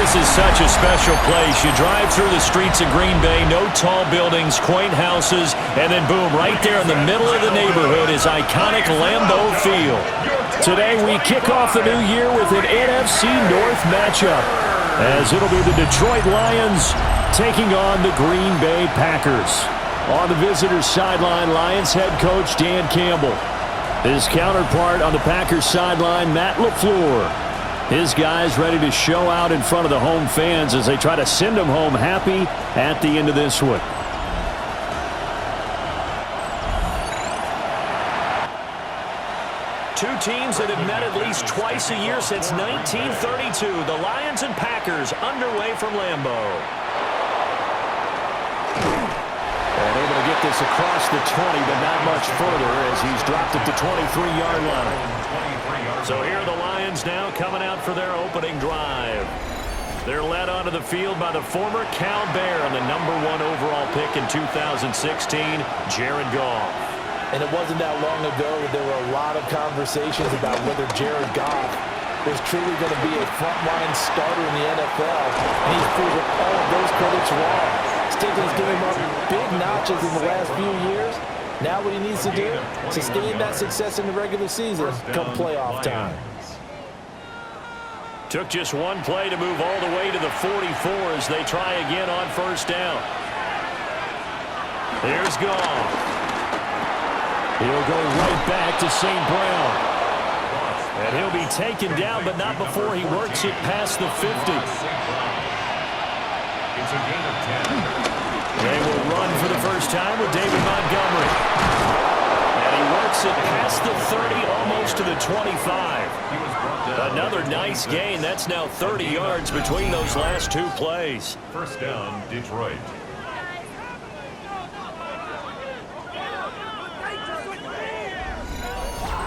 This is such a special place. You drive through the streets of Green Bay, no tall buildings, quaint houses, and then boom, right there in the middle of the neighborhood is iconic Lambeau Field. Today we kick off the new year with an NFC North matchup, as it'll be the Detroit Lions taking on the Green Bay Packers. On the visitors' sideline, Lions head coach Dan Campbell. His counterpart on the Packers sideline, Matt LaFleur. His guys ready to show out in front of the home fans as they try to send them home happy at the end of this one. Two teams that have met at least twice a year since 1932. The Lions and Packers underway from Lambeau. And able to get this across the 20, but not much further as he's dropped it to 23-yard line. So here are the Lions now coming out for their opening drive. They're led onto the field by the former Cal Bear and the #1 overall pick in 2016, Jared Goff. And it wasn't that long ago that there were a lot of conversations about whether Jared Goff was truly going to be a frontline starter in the NFL. And he's proven all of those critics wrong. Stigler's giving him up big notches in the last few years. Now what he needs to do, sustain that success in the regular season come playoff time. Took just one play to move all the way to the 44 as they try again on first down. Here's Goff. He'll go right back to St. Brown. And he'll be taken down, but not before he works it past the 50. It's a gain of 10. They will run for the first time with David Montgomery. And he works it past the 30, almost to the 25. Another nice gain. That's now 30 yards between those last two plays. First down, Detroit.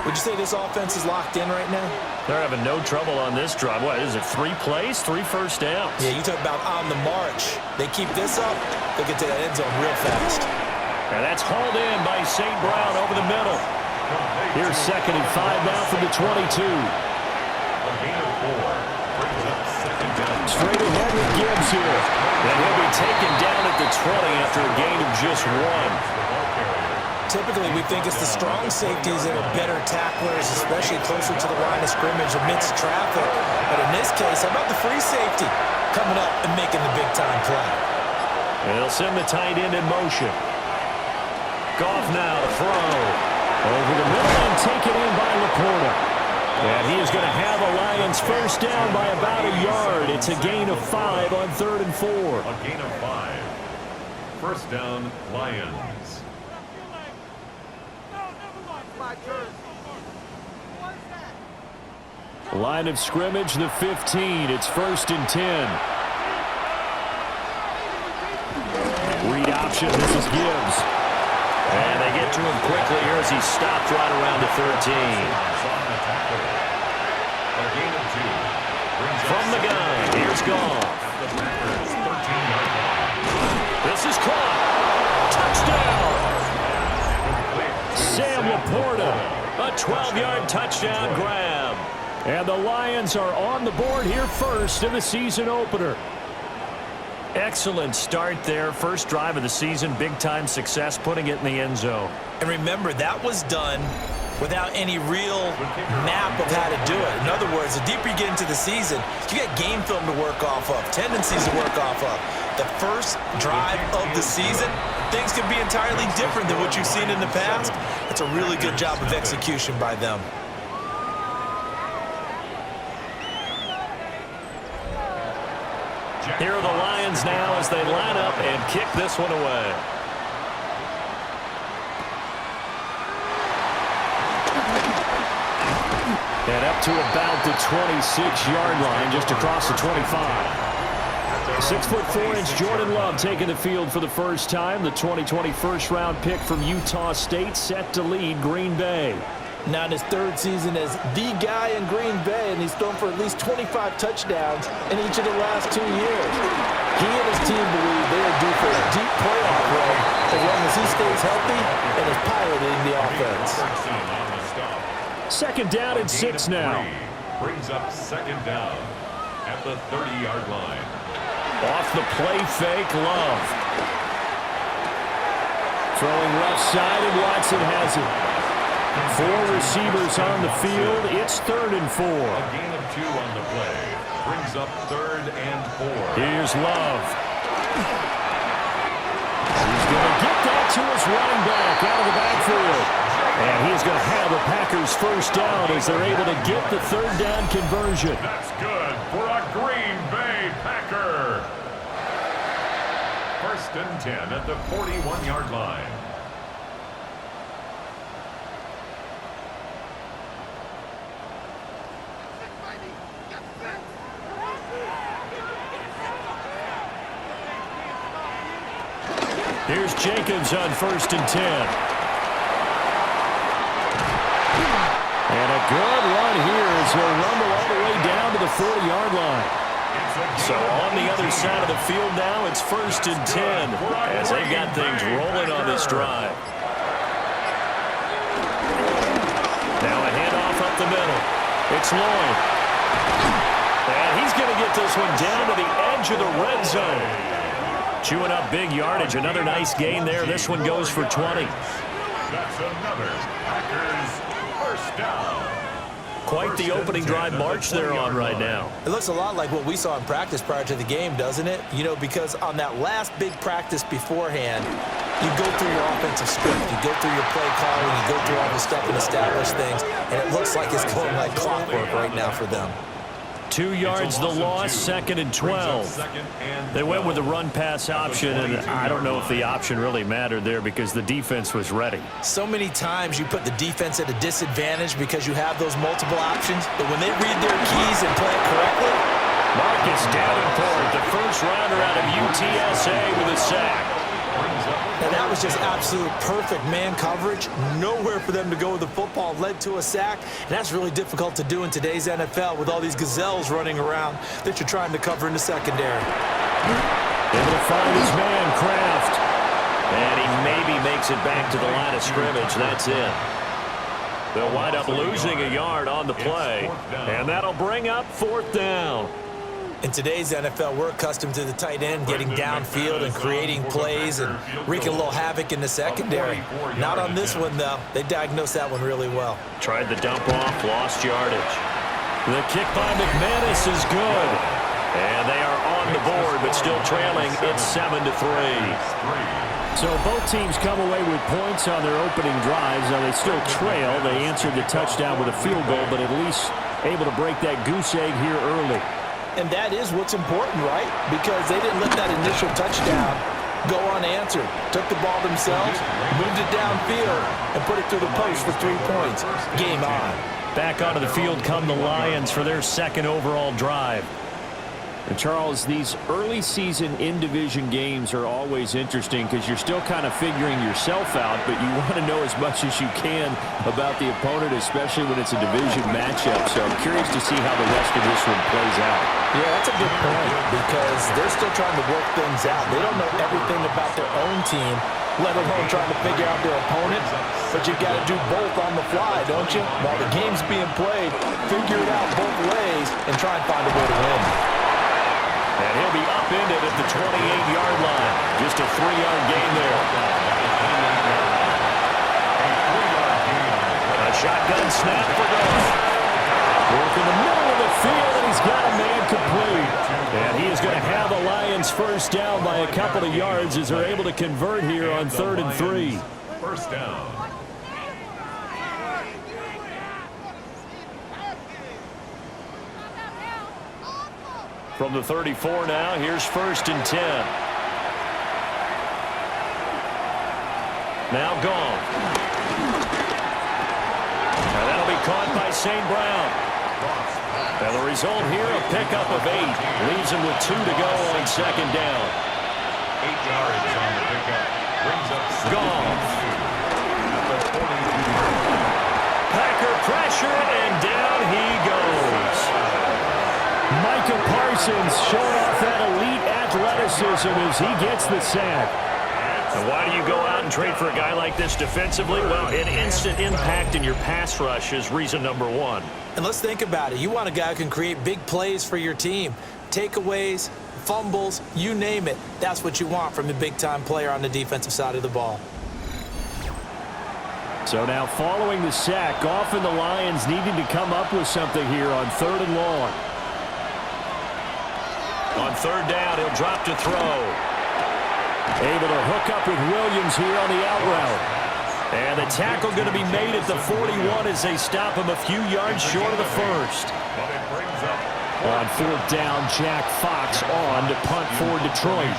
Would you say this offense is locked in right now? They're having no trouble on this drive. What is it, 3 plays, 3 first downs? Yeah, you talk about on the march. They keep this up, they'll get to that end zone real fast. And that's hauled in by St. Brown over the middle. Here's 2nd and 5 now from the 22. A gain of 4 brings up 2nd down. Straight ahead with Gibbs here. And he'll be taken down at the 20 after a gain of just 1. Typically, we think it's the strong safeties that are better tacklers, especially closer to the line of scrimmage amidst traffic. But in this case, how about the free safety coming up and making the big-time play? They'll send the tight end in motion. Goff now to throw. Over the middle and taken in by Laporta. And he is going to have a Lions first down by about a yard. It's a gain of 5 on 3rd and 4. A gain of 5. First down, Lions. Line of scrimmage, the 15. It's 1st and 10. Read option. This is Gibbs. And they get to him quickly here as he stopped right around the 13. From the gun, here's Goff. This is caught. Touchdown. Sam Laporta, a 12-yard touchdown grab. And the Lions are on the board here first in the season opener. Excellent start there. First drive of the season. Big-time success putting it in the end zone. And remember, that was done without any real map of how to do it. In other words, the deeper you get into the season, you got game film to work off of, tendencies to work off of. The first drive of the season, things could be entirely different than what you've seen in the past. It's a really good job of execution by them. Here are the Lions now as they line up and kick this one away. And up to about the 26-yard line, just across the 25. 6'4" Jordan Love taking the field for the first time. The 2020 first-round pick from Utah State set to lead Green Bay. Now in his 3rd season as the guy in Green Bay, and he's thrown for at least 25 touchdowns in each of the last 2 years. He and his team believe they are due for a deep playoff run as long as he stays healthy and is piloting the offense. 2nd down and 6 now. Brings up 2nd down. at the 30-yard line. Off the play fake, Love. Throwing left side, and Watson has it. 4 receivers on the field. It's 3rd and 4. A gain of 2 on the play. Brings up 3rd and 4. Here's Love. He's going to get that to his running back out of the backfield. And he's going to have the Packers first down as they're able to get the 3rd down conversion. That's good for a Green Bay Packer. 1st and 10 at the 41-yard line. Here's Jenkins on 1st and 10. And a good run here as he'll rumble all the way down to the 40-yard line. So on the other side of the field now, it's 1st and 10 as they've got things rolling on this drive. Now a handoff up the middle. It's Lloyd. And he's going to get this one down to the edge of the red zone. Chewing up big yardage. Another nice gain there. This one goes for 20. That's another Packers first down. Quite the opening drive march they're on right now. It looks a lot like what we saw in practice prior to the game, doesn't it? You know, because on that last big practice beforehand, you go through your offensive script, you go through your play calling, you go through all the stuff and establish things, and it looks like it's going like clockwork right now for them. 2 yards the loss, 2nd and 12. They went with the run-pass option, and I don't know if the option really mattered there because the defense was ready. So many times you put the defense at a disadvantage because you have those multiple options, but when they read their keys and play it correctly. Marcus Davenport, the first rounder out of UTSA with a sack. And that was just absolute perfect man coverage. Nowhere for them to go with the football. Led to a sack. And that's really difficult to do in today's NFL with all these gazelles running around that you're trying to cover in the secondary. Able to find his man, Kraft. And he maybe makes it back to the line of scrimmage. That's it. They'll wind up losing a yard on the play. And that'll bring up 4th down. In today's NFL, we're accustomed to the tight end getting downfield and creating plays and wreaking a little havoc in the secondary. Not on this one, though. They diagnosed that one really well. Tried the dump off, lost yardage. The kick by McManus is good. And they are on the board, but still trailing. It's 7-3. So both teams come away with points on their opening drives. Now they still trail. They answered the touchdown with a field goal, but at least able to break that goose egg here early. And that is what's important, right? Because they didn't let that initial touchdown go unanswered. Took the ball themselves, moved it downfield, and put it through the post for 3 points. Game on. Back onto the field come the Lions for their 2nd overall drive. And Charles, these early season in-division games are always interesting because you're still kind of figuring yourself out, but you want to know as much as you can about the opponent, especially when it's a division matchup. So I'm curious to see how the rest of this one plays out. Yeah, that's a good point because they're still trying to work things out. They don't know everything about their own team, let alone trying to figure out their opponent. But you've got to do both on the fly, don't you? While the game's being played, figure it out both ways and try and find a way to win. And he'll be upended at the 28-yard line. Just a 3-yard gain there. A shotgun snap for Goff. Work in the middle of the field, and he's got a man complete. And he is going to have the Lions first down by a couple of yards as they're able to convert here on 3rd and 3. First down. From the 34 now, here's 1st and 10. Now Goff. And that'll be caught by St. Brown. And the result here, a pickup of 8. Leaves him with 2 to go on 2nd down. 8 yards on the pickup. Brings up Goff. at the 42. Packer pressure, and down he goes. Micah Parsons showing off that elite athleticism as he gets the sack. And why do you go out and trade for a guy like this defensively? Well, an instant impact in your pass rush is reason number one. And let's think about it. You want a guy who can create big plays for your team. Takeaways, fumbles, you name it. That's what you want from a big-time player on the defensive side of the ball. So now following the sack, Goff and the Lions needing to come up with something here on 3rd and long. On 3rd down, he'll drop to throw. Able to hook up with Williams here on the out route. And the tackle going to be made at the 41 as they stop him a few yards short of the first. On 4th down, Jack Fox on to punt for Detroit.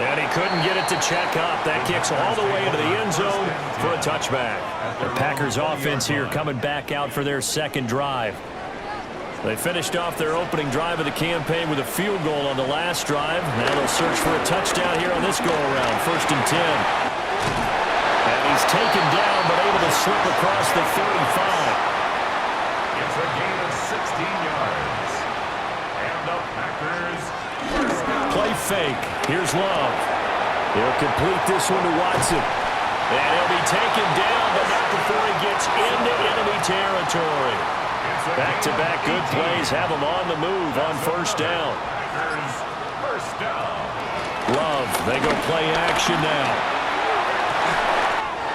And he couldn't get it to check up. That kicks all the way into the end zone for a touchback. The Packers offense here coming back out for their second drive. They finished off their opening drive of the campaign with a field goal on the last drive. Now they'll search for a touchdown here on this go-around. 1st and 10. And he's taken down but able to slip across the 35. It's a gain of 16 yards. And the Packers first down. Play fake. Here's Love. He'll complete this one to Watson. And he'll be taken down, but not before he gets into enemy territory. Back-to-back good plays have him on the move on 1st down. Packers first down. Love, they go play action now.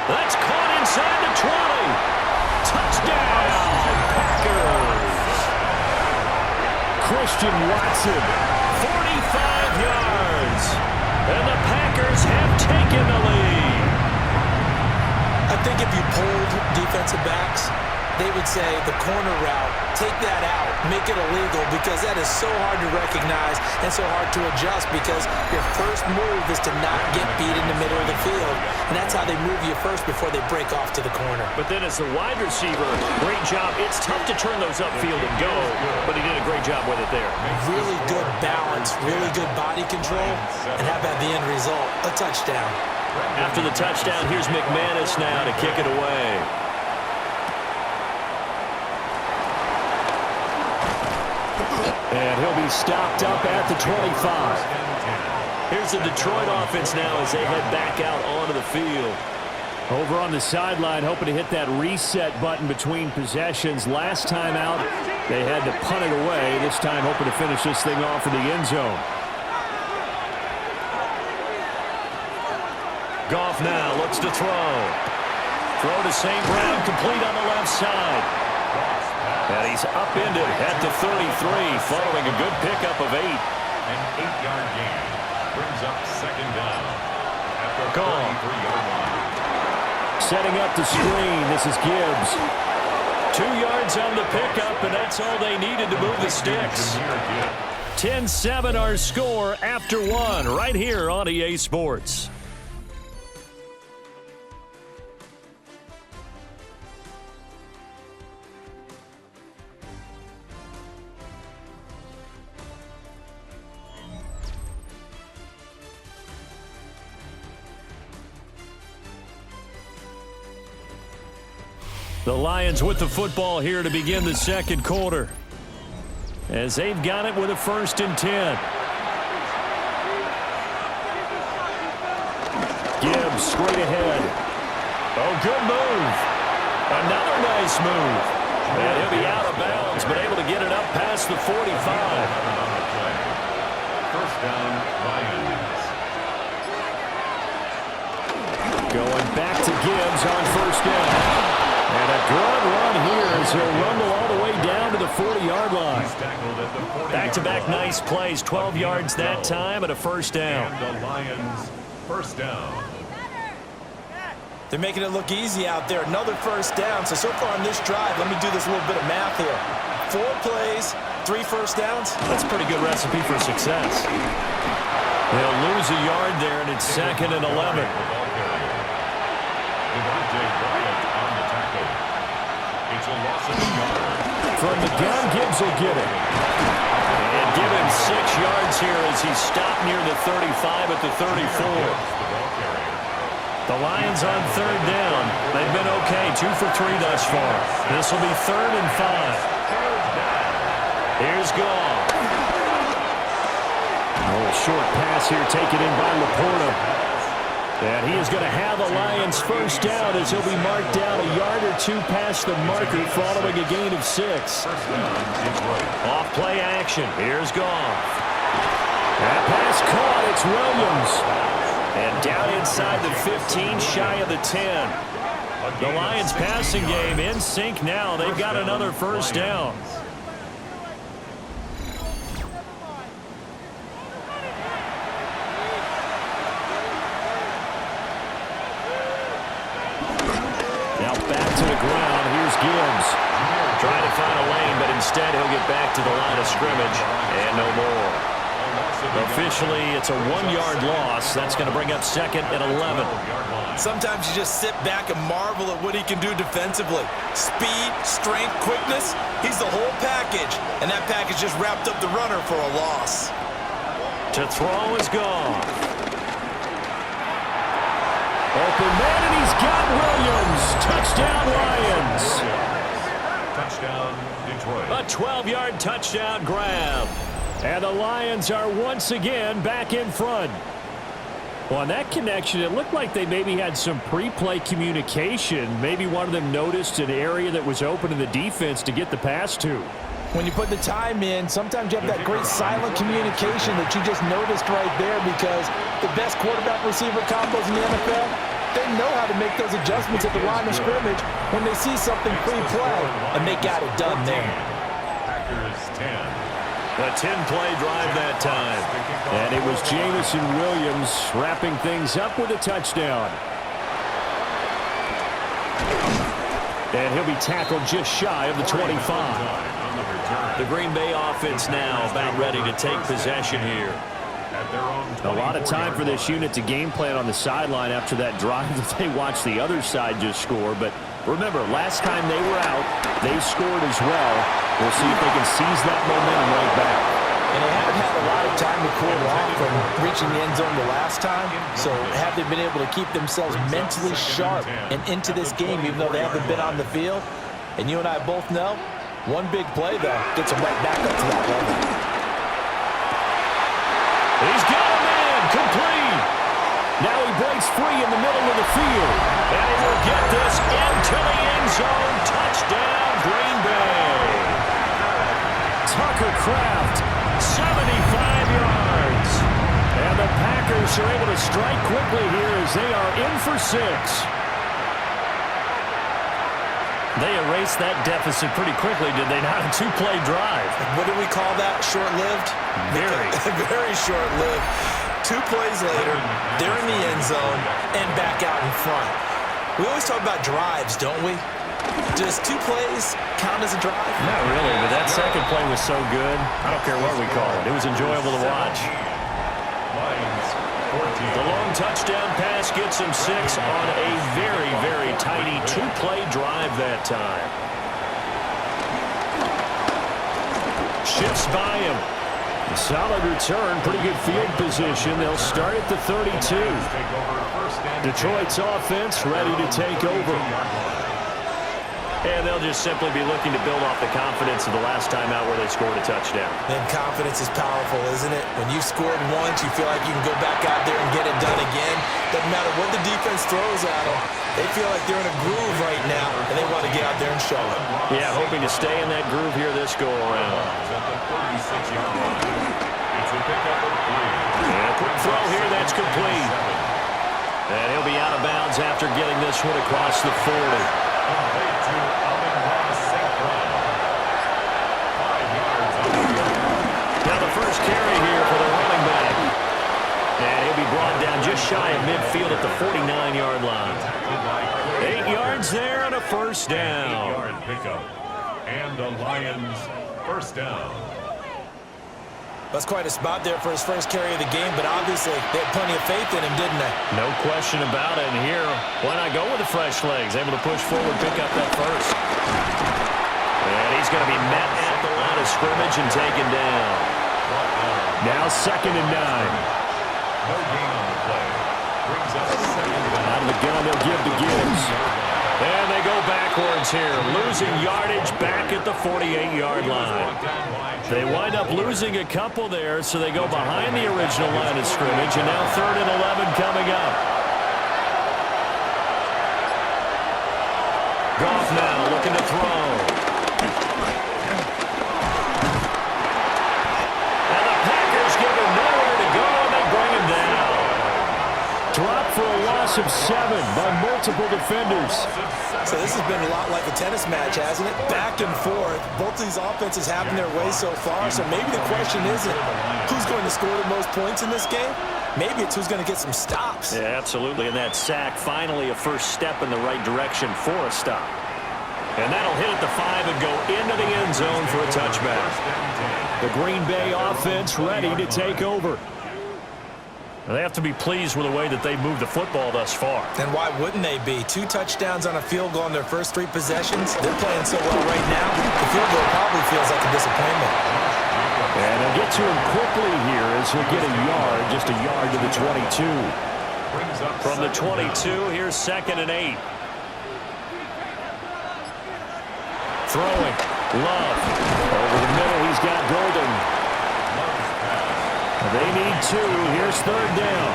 That's caught inside the 20. Touchdown, Packers. Christian Watson, 45 yards. And the Packers have taken the lead. I think if you polled defensive backs, they would say the corner route, take that out, make it illegal, because that is so hard to recognize and so hard to adjust, because your first move is to not get beat in the middle of the field, and that's how they move you first before they break off to the corner. But then as the wide receiver, great job. It's tough to turn those upfield and go, but he did a great job with it there. Really good balance, really good body control, and how about the end result? A touchdown. After the touchdown, here's McManus now to kick it away. And he'll be stopped up at the 25. Here's the Detroit offense now as they head back out onto the field. Over on the sideline, hoping to hit that reset button between possessions. Last time out, they had to punt it away. This time, hoping to finish this thing off in the end zone. Goff now looks to throw. Throw to St. Brown, complete on the left side. And he's upended at the 33, following a good pickup of 8. An 8-yard gain brings up 2nd down at the 33-yard line. Setting up the screen, this is Gibbs. 2 yards on the pickup, and that's all they needed to move the sticks. 10-7 our score after 1 right here on EA Sports. The Lions with the football here to begin the second quarter, as they've got it with a 1st and 10. Gibbs straight ahead. Oh, good move. Another nice move. And he'll be out of bounds, but able to get it up past the 45. 1st down, Lions. Going back to Gibbs on 1st down. And a good run here as he'll rumble all the way down to the 40-yard line. Back-to-back nice plays, 12 yards that time and a 1st down. And the Lions 1st down. They're making it look easy out there. Another 1st down. So far on this drive, let me do this little bit of math here. 4 plays, 3 1st downs. That's a pretty good recipe for success. They'll lose a yard there, and it's 2nd and 11. It's a loss of a yard. From the gun, Gibbs will get it. And give him 6 yards here as he's stopped near the 35 at the 34. The Lions on 3rd down. They've been okay, 2 for 3 thus far. This will be 3rd and 5. Here's Goff. A little short pass here taken in by Laporta. And he is going to have the Lions first down as he'll be marked down a yard or two past the marker following a gain of 6. Off play action. Here's Goff. That pass caught. It's Williams. And down inside the 15, shy of the 10. The Lions passing game in sync now. They've got another first down. Ground. Here's Gibbs. Trying to find a lane, but instead he'll get back to the line of scrimmage and no more. Officially, it's a 1-yard loss. That's going to bring up 2nd and 11. Sometimes you just sit back and marvel at what he can do defensively. Speed, strength, quickness, he's the whole package. And that package just wrapped up the runner for a loss. To throw is Goff. Open man, and he's got Williams. Touchdown, Lions. Touchdown, Detroit. A 12-yard touchdown grab. And the Lions are once again back in front. Well, on that connection, it looked like they maybe had some pre-play communication. Maybe one of them noticed an area that was open in the defense to get the pass to. When you put the time in, sometimes you have that great silent communication that you just noticed right there, because the best quarterback-receiver combos in the NFL, they know how to make those adjustments at the line of scrimmage when they see something pre-play, and they got it done there. Packers 10. A 10-play drive that time. And it was Jamison Williams wrapping things up with a touchdown. And he'll be tackled just shy of the 25. The Green Bay offense now about ready to take possession here. A lot of time for this unit to game plan on the sideline after that drive that they watched the other side just score. But remember, last time they were out, they scored as well. We'll see if they can seize that momentum right back. And they haven't had a lot of time to cool off from reaching the end zone the last time. So have they been able to keep themselves mentally sharp and into this game, even though they haven't been on the field? And you and I both know, one big play, though, gets them right back up to that level. He's got a man, complete. Now he breaks free in the middle of the field. And he will get this into the end zone. Touchdown, Green Bay. Tucker Kraft, 75 yards. And the Packers are able to strike quickly here as they are in for 6. They erased that deficit pretty quickly, did they not? A 2-play drive. What do we call that? Short-lived? Very. Very short-lived. 2 plays later, they're in the end zone and back out in front. We always talk about drives, don't we? Does 2 plays count as a drive? Not really, but that second play was so good. I don't care what we call it. It was enjoyable to watch. The long touchdown pass gets him 6 on a very, very tiny 2-play drive that time. Shifts by him. A solid return, pretty good field position. They'll start at the 32. Detroit's offense ready to take over. And they'll just simply be looking to build off the confidence of the last time out where they scored a touchdown. And confidence is powerful, isn't it? When you've scored once, you feel like you can go back out there and get it done again. Doesn't matter what the defense throws at them. They feel like they're in a groove right now, and they want to get out there and show it. Yeah, hoping to stay in that groove here this go-around. And a quick throw here, that's complete. And he'll be out of bounds after getting this one across the 40. Now the first carry here for the running back. And he'll be brought down just shy of midfield at the 49-yard line. 8 yards there and a first down. 8-yard pickup. And the Lions first down. That's quite a spot there for his first carry of the game, but obviously they had plenty of faith in him, didn't they? No question about it. And here, why not go with the fresh legs? Able to push forward, pick up that first. And he's going to be met at the line of scrimmage and taken down. Now 2nd and 9. No gain on the play. Brings up 2nd down. Out of the gun, they'll give to Gibbs. And they go backwards downs here, losing yardage back at the 48-yard line. They wind up losing a couple there, so they go behind the original line of scrimmage, and now 3rd and 11 coming up. Goff now looking to throw. And the Packers give him nowhere to go, and they bring him down. Dropped for a loss of 7 by multiple defenders. So this has been a lot like a tennis match, hasn't it? Back and forth. Both of these offenses having their way so far. So maybe the question isn't who's going to score the most points in this game. Maybe it's who's going to get some stops. Yeah, absolutely. And that sack, finally a first step in the right direction for a stop. And that'll hit at the 5 and go into the end zone for a touchback. The Green Bay offense ready to take over. They have to be pleased with the way that they moved the football thus far. And why wouldn't they be? 2 touchdowns on a field goal in their first 3 possessions. They're playing so well right now, the field goal probably feels like a disappointment. And they'll get to him quickly here as he'll get a yard, just a yard to the 22. From the 22, here's 2nd and 8. Throwing. Love. Over the middle, he's got Golden. They need 2. Here's 3rd down.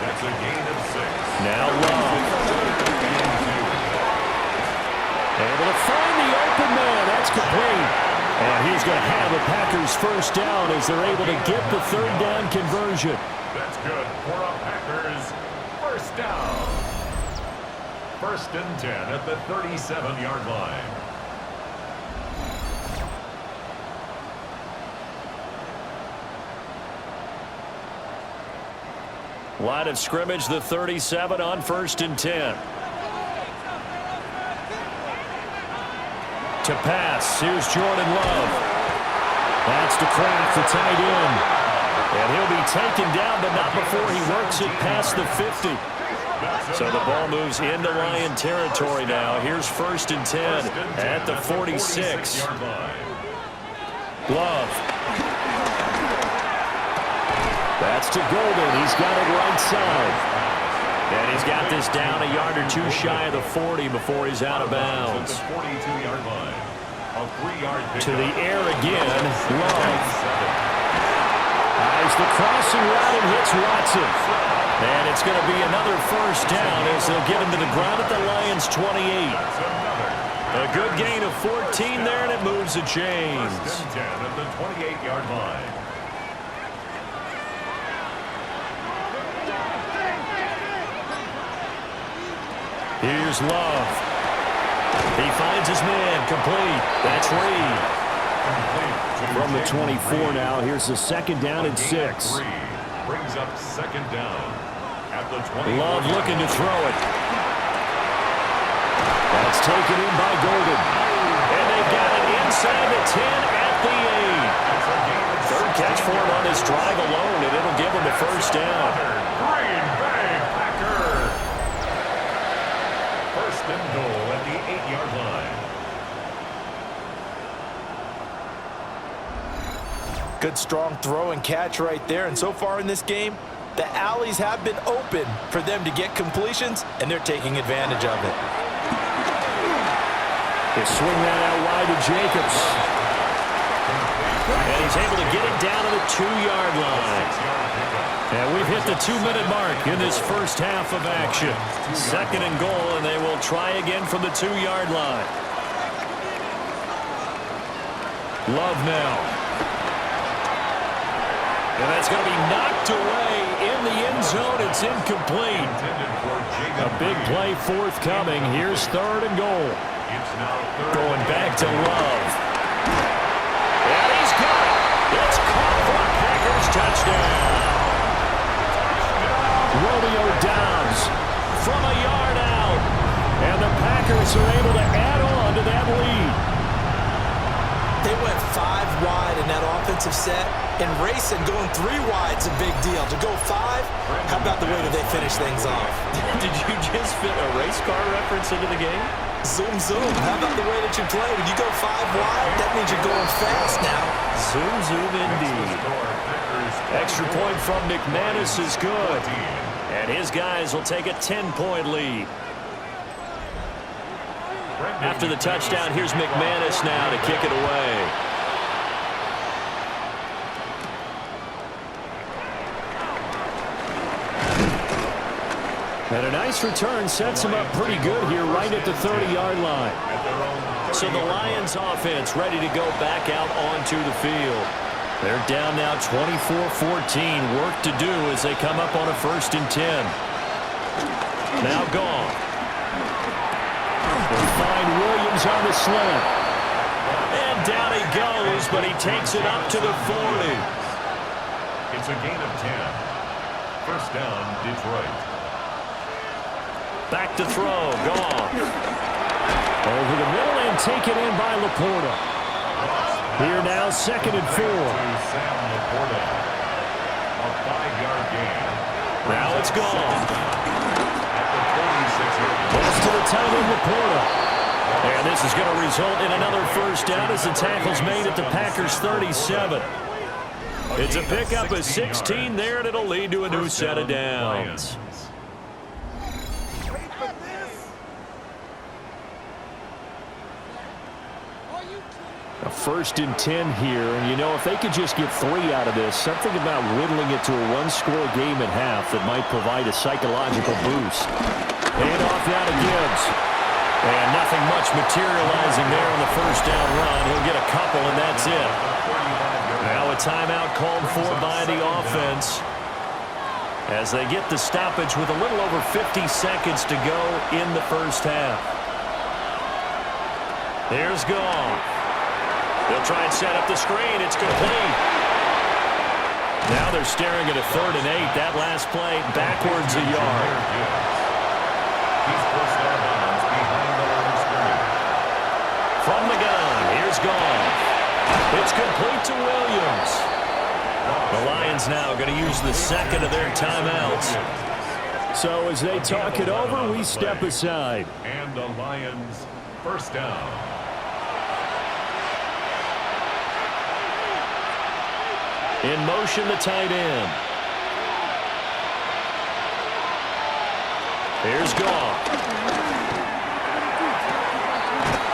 That's a gain of 6. Now Love. Able to find the open man. That's complete. And he's going to have the Packers first down as they're able to get the 3rd down conversion. That's good for a Packers first down. 1st and 10 at the 37-yard line. Line of scrimmage, the 37 on 1st and 10. To pass, here's Jordan Love. That's to Kraft, the tight end. And he'll be taken down, but not before he works it past the 50. So the ball moves into Lion territory now. Here's 1st and 10 at the 46. Love. That's to Golden. He's got it right side. And he's got this down a yard or 2 shy of the 40 before he's out of bounds. To the air again. Love. Eyes the crossing route and hits Watson. And it's going to be another first down as they'll get him to the ground at the Lions' 28. A good gain of 14 there, and it moves the chains. 1st and 10 at the 28-yard line. Here's Love. He finds his man. Complete. That's Reed. From the 24 now, here's the 2nd down and 6. Brings up 2nd down at the 20. Love looking to throw it. That's taken in by Golden. And they've got it inside the 10 at the 8. 3rd catch for him on this drive alone, and it'll give him a first down. Green Bay Packers. 1st and goal at the 8-yard line. Good strong throw and catch right there. And so far in this game, the alleys have been open for them to get completions, and they're taking advantage of it. They swing that out wide to Jacobs. And he's able to get it down to the 2-yard line. And we've hit the 2-minute mark in this first half of action. 2nd and goal, and they will try again from the 2-yard line. Love now. And that's going to be knocked away in the end zone. It's incomplete. A big play forthcoming. Here's 3rd and goal. Going back to Love. And he's got it. It's caught for a Packers touchdown. Romeo Doubs from a yard out. And the Packers are able to add on to that lead. They went 5 wide in that offensive set, and racing going 3 wide's a big deal. To go 5, how about the way that they finish things off? Did you just fit a race car reference into the game? Zoom, zoom. How about the way that you play? When you go 5 wide, that means you're going fast now. Zoom, zoom indeed. Extra point from McManus is good. And his guys will take a 10-point lead. After the touchdown, here's McManus now to kick it away. And a nice return sets him up pretty good here right at the 30-yard line. So the Lions offense ready to go back out onto the field. They're down now 24-14. Work to do as they come up on a 1st and 10. Now gone. They find Williams on the slant. And down he goes, but he takes it up to the 40. It's a gain of 10. 1st down, Detroit. Back to throw. Gone. Over the middle and taken in by Laporta. Here now, 2nd and 4. Sam Laporta. A 5-yard gain. Now it's gone. Pass to the tight end, Laporta. And this is going to result in another 1st down as the tackle's made at the Packers' 37. It's a pickup of 16 there, and it'll lead to a new set of downs. A 1st and 10 here, and you know, if they could just get 3 out of this, something about whittling it to a 1-score game at half that might provide a psychological boost. And off now to Gibbs. And nothing much materializing there on the 1st down run. He'll get a couple, and that's it. Now a timeout called for by the offense as they get the stoppage with a little over 50 seconds to go in the 1st half. Here's Goff. They'll try and set up the screen. It's complete. Now they're staring at a 3rd and 8. That last play backwards a yard. He's forced out of bounds behind the line of scrimmage. From the gun, here's Goff. It's complete to Williams. The Lions now going to use the 2nd of their timeouts. So as they talk it over, we step aside. And the Lions 1st down. In motion, the tight end. Here's Goff.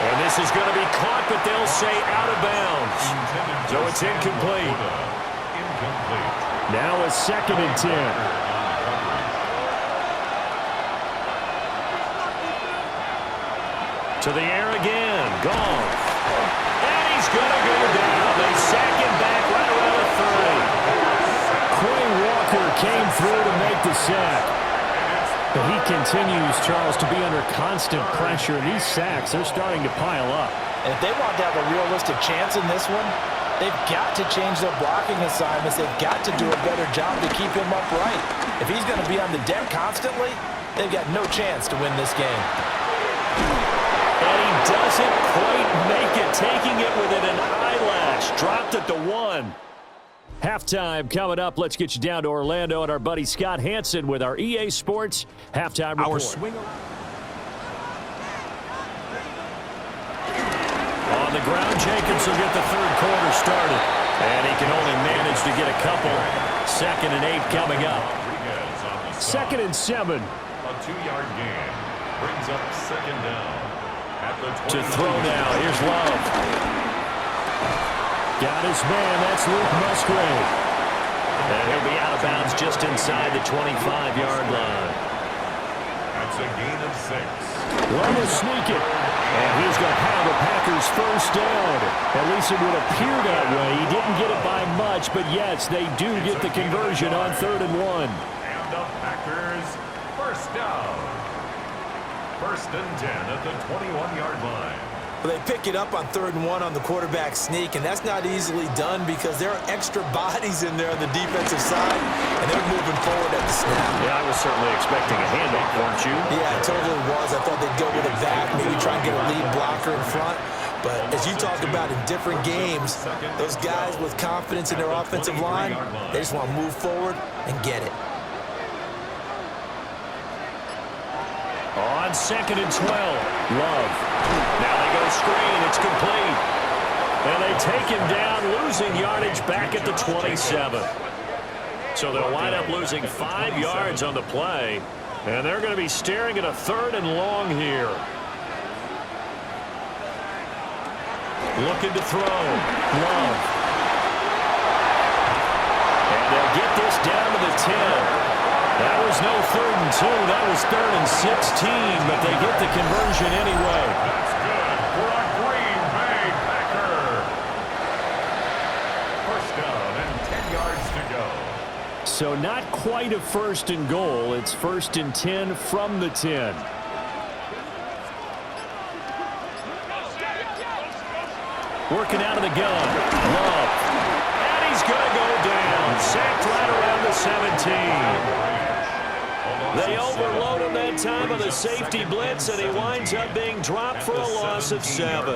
And this is going to be caught, but they'll say out of bounds. So it's incomplete. Now a 2nd and 10. To the air again. Goff. And he's going to go down. They sack him back right around the 30. Quay Walker came through to make the sack. But he continues, Charles, to be under constant pressure. And these sacks, they're starting to pile up. And if they want to have a realistic chance in this one, they've got to change their blocking assignments. They've got to do a better job to keep him upright. If he's going to be on the deck constantly, they've got no chance to win this game. And he doesn't quite make it, taking it within an eyelash. Dropped at the 1. Halftime coming up. Let's get you down to Orlando and our buddy Scott Hansen with our EA Sports Halftime Report. Our swinger. On the ground, Jacobs will get the 3rd quarter started. And he can only manage to get a couple. 2nd and 8 coming up. 2nd and 7. A 2-yard gain brings up 2nd down. At the To throw now, here's Love. Got his man, that's Luke Musgrave. And he'll be out of bounds just inside the 25-yard line. That's a gain of 6. Love will sneak it. And he's going to have the Packers 1st down. At least it would appear that way. He didn't get it by much, but yes, they do get the conversion on 3rd and 1. And the Packers 1st down. 1st and 10 at the 21-yard line. They pick it up on 3rd and 1 on the quarterback sneak, and that's not easily done because there are extra bodies in there on the defensive side, and they're moving forward at the snap. Yeah, I was certainly expecting a handoff, weren't you? Yeah, it totally was. I thought they'd go with a back, maybe try and get a lead blocker in front. But as you talked about in different games, those guys with confidence in their offensive line, they just want to move forward and get it. On 2nd and 12, Love. Now they go screen. It's complete. And they take him down, losing yardage back at the 27. So they'll wind up losing 5 yards on the play. And they're going to be staring at a 3rd and long here. Looking to throw. Love. And they'll get this down to the 10. That was no 3rd and 2. That was 3rd and 16, but they get the conversion anyway. That's good for a Green Bay Packer. First down and 10 yards to go. So not quite a 1st and goal. It's 1st and 10 from the 10. Working out of the gun. Love. And he's going to go down. Sacked right around the 17. They overload him that time on the safety blitz, and he winds up being dropped for a loss of 7.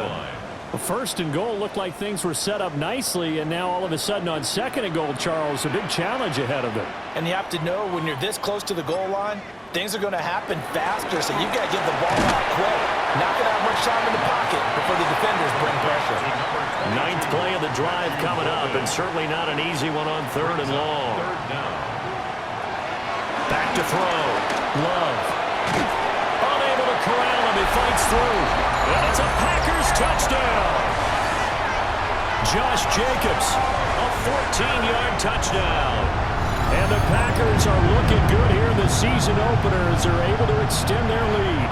The 1st and goal looked like things were set up nicely, and now all of a sudden on 2nd and goal, Charles, a big challenge ahead of them. And you have to know when you're this close to the goal line, things are going to happen faster, so you've got to get the ball out quick. Not going to have much time in the pocket before the defenders bring pressure. 9th play of the drive coming up, and certainly not an easy one on 3rd and long. Back to throw. Love. Unable to corral him. He fights through. And it's a Packers touchdown. Josh Jacobs, a 14-yard touchdown. And the Packers are looking good here in the season opener as they're able to extend their lead.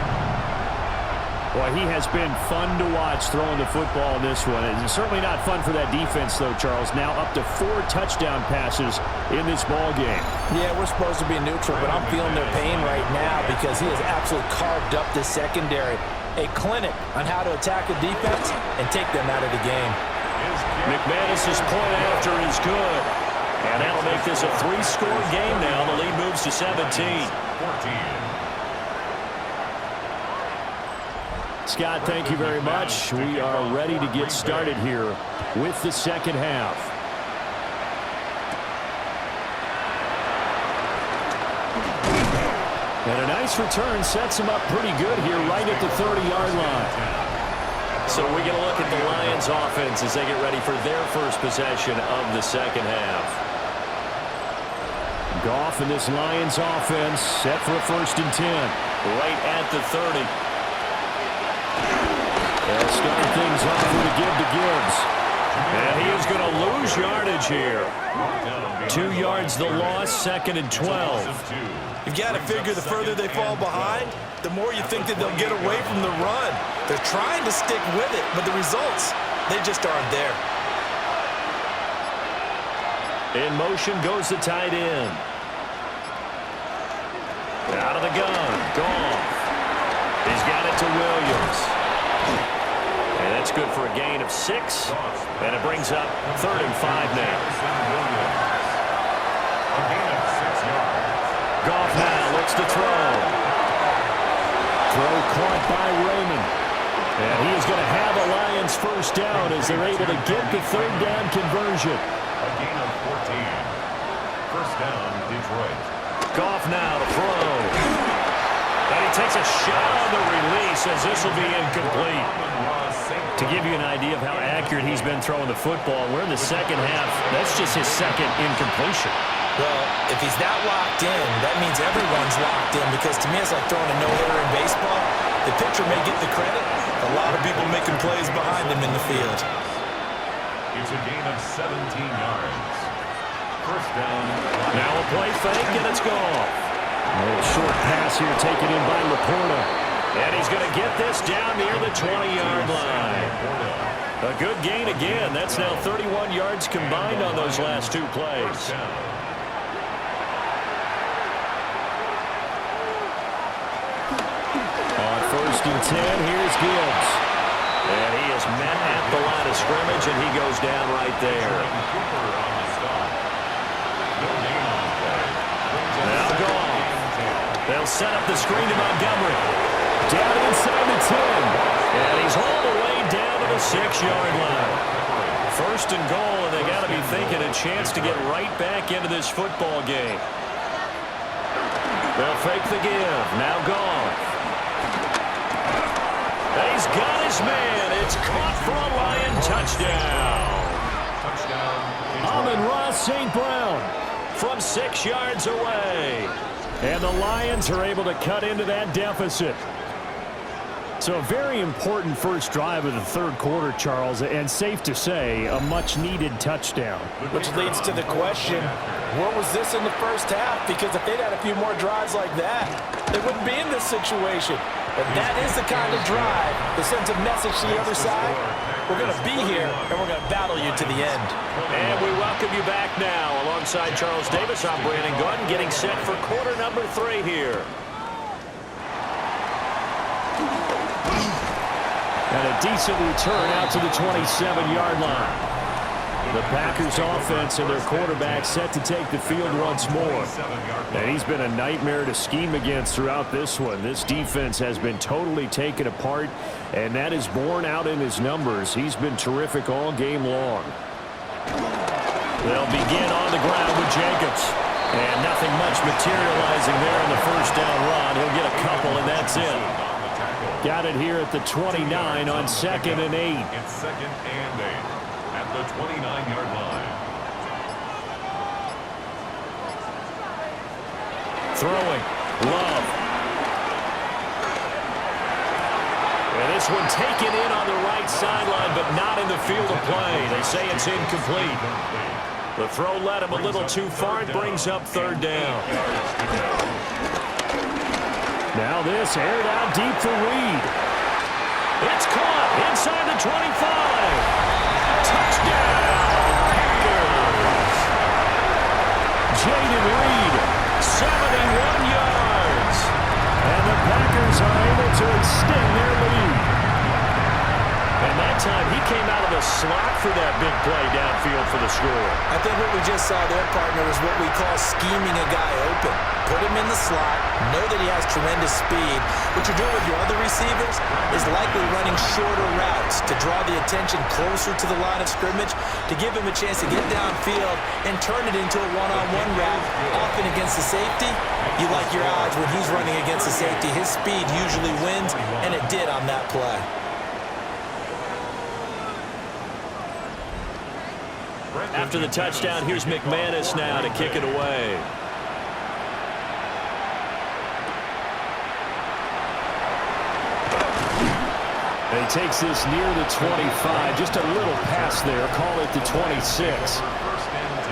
Boy, he has been fun to watch throwing the football in this one. It's certainly not fun for that defense, though, Charles. Now up to 4 touchdown passes in this ball game. Yeah, we're supposed to be neutral, but I'm feeling their pain right now because he has absolutely carved up the secondary. A clinic on how to attack a defense and take them out of the game. McManus's point after is good. And that'll make this a 3-score game now. The lead moves to 17. 14. Scott, thank you very much. We are ready to get started here with the second half. And a nice return sets him up pretty good here right at the 30-yard line. So we get a look at the Lions offense as they get ready for their first possession of the second half. Goff and this Lions offense set for a 1st and 10. Right at the 30. They'll start things off with a give to Gibbs. And he is going to lose yardage here. 2 yards the loss, 2nd and 12. You've got to figure the further they fall behind, the more you think that they'll get away from the run. They're trying to stick with it, but the results, they just aren't there. In motion goes the tight end. Out of the gun, Goff. He's got it to Williams. And that's good for a gain of 6. And it brings up 3rd and 5 now. A gain of 6 yards. Goff now looks to throw. Throw caught by Raymond. And he is going to have a Lions first down as they're able to get the 3rd down conversion. A gain of 14. First down, Detroit. Goff now to throw. And he takes a shot on the release as this will be incomplete. To give you an idea of how accurate he's been throwing the football, we're in the second half. That's just his 2nd incompletion. Well, if he's not locked in, that means everyone's locked in because to me it's like throwing a no-hitter in baseball. The pitcher may get the credit. A lot of people making plays behind him in the field. It's a gain of 17 yards. First down. Now a play fake, and it's gone. A little short pass here taken in by Laporta. And he's going to get this down near the 20-yard line. A good gain again. That's now 31 yards combined on those last 2 plays. On 1st and 10, here's Gibbs. And he is met at the line of scrimmage, and he goes down right there. Now Goff. They'll set up the screen to Montgomery. Down inside the 10. And he's all the way down to the 6-yard line. 1st and goal, and they got to be thinking a chance to get right back into this football game. They'll fake the give. Now Goff. And he's got his man. It's caught for a Lion touchdown. Amon-ra St. Brown From 6 yards away. And the Lions are able to cut into that deficit. So a very important first drive of the third quarter, Charles, and safe to say, a much-needed touchdown. Which leads to the question, where was this in the first half? Because if they'd had a few more drives like that, they wouldn't be in this situation. But that is the kind of drive that sends a message to the other side. We're going to be here, and we're going to battle you to the end. And we welcome you back now. Alongside Charles Davis, I'm Brandon Gunn, getting set for quarter number 3 here. And a decent return out to the 27-yard line. The Packers offense and their quarterback set to take the field once more. And he's been a nightmare to scheme against throughout this one. This defense has been totally taken apart, and that is borne out in his numbers. He's been terrific all game long. They'll begin on the ground with Jacobs. And nothing much materializing there in the first down run. He'll get a couple, and that's it. Got it here at the 29 on 2nd and 8. It's 2nd and 8 at the 29-yard line. Throwing. Love. And this one taken in on the right sideline, but not in the field of play. They say it's incomplete. The throw led him a little too far. It brings up 3rd down. Now this aired out deep for Reed. It's caught inside the 25. Touchdown, Packers. Jaden Reed, 71 yards. And the Packers are able to extend their lead. And that time he came out of the slot for that big play downfield for the score. I think what we just saw there, partner, is what we call scheming a guy open. Put him in the slot, know that he has tremendous speed. What you're doing with your other receivers is likely running shorter routes to draw the attention closer to the line of scrimmage, to give him a chance to get downfield and turn it into a one-on-one route, often against the safety. You like your odds when he's running against the safety. His speed usually wins, and it did on that play. After the touchdown, here's McManus now to kick it away. And he takes this near the 25. Just a little pass there. Call it the 26.